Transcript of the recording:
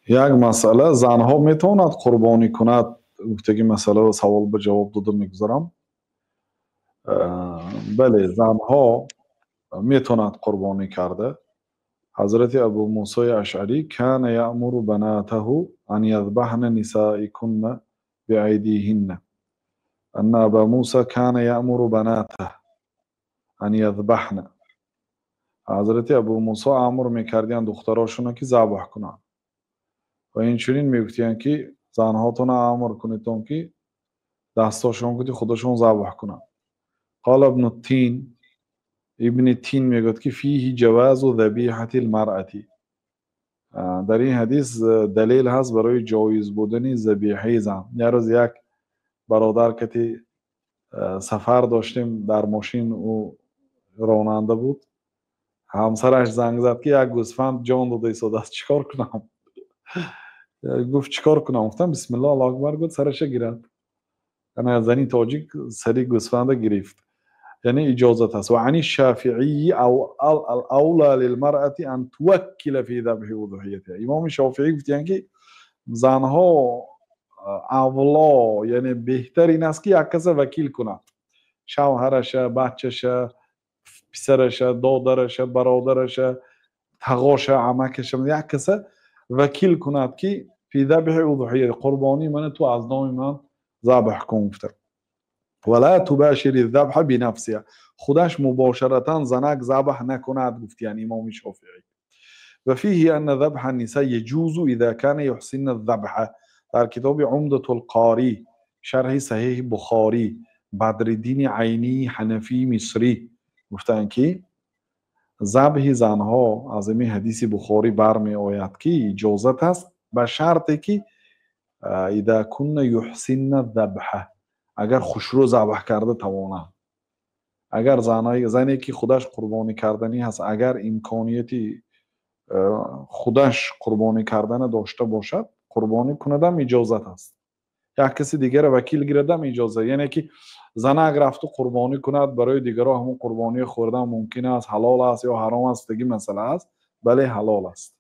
یک مسئله زنها میتواند قربانی کند. گفتگی مسئله و سوال به جواب داده میگذارم. بله، زنها میتواند قربانی کرده. حضرت ابو موسی اشعری کان یأمر بناته ان یذبحن نسائکن بأیدیهن. ان ابا موسی کان یأمر بناته ان یذبحن. حضرت ابو موسی امر میکردند دختراشون که ذبح کنند و اینچنین میگفتند که زنهاتون امر کنید که دستاشون که خودشون ذبح کنند. قال ابن التین، ابن تین میگوید که فیه جواز و ذبیحة المرأة. در این حدیث دلیل هست برای جایز بودن ذبیحه زن. یه روز یک برادر که سفر داشتیم در ماشین، او راننده بود، همسرش زنگ زد که یک گوسفند جان داده ایستاده است، چیکار کنم؟ گفت چیکار کنم؟ گفتم بسم الله الله اکبر، گفت سرش گرفت. انا زنی تاجیک سری گوسفند گرفت. یعنی اجازت هست. و عن الشافعی او الاولى للمرأة ان توکل فی ذبح اضحیتها. امام شافعی گفتن که زنها اولا، یعنی بهتر این است که یک کس وکیل کند، شوهرش، بچهش، پسرش، دادرش، برادرش، تقاش، عمکش، یک کس وکیل کند که فی ذبح اضحیه، قربانی من تو از نام من ذبح کن. ولا تباشر الذبح بنفسها، خودش مباشرتا زنک ذبح نکند. گفت یعنی امام شافعی. و فیه ان ذبح النساء یجوز اذا كان يحسن الذبح. در کتاب عمدة القاری شرح صحیح بخاری، بدرالدین عینی حنفی مصری گفتن که ذبح زنها از این حدیث بخاری برمی آید که اجازت است به شرطی که اذا كن يحسن الذبح، اگر خوشرو ذبح کرده توانه. اگر زنی که خودش قربانی کردنی هست، اگر امکانیتی خودش قربانی کردن داشته باشد، قربانی کندم اجازت است. یک کسی دیگر وکیل گیردم اجازه. یعنی که زن اگر رفت قربانی کند برای دیگرها، همون قربانی خوردن ممکن است حلال است یا حرام است، دیگه مسئله است. بله حلال است.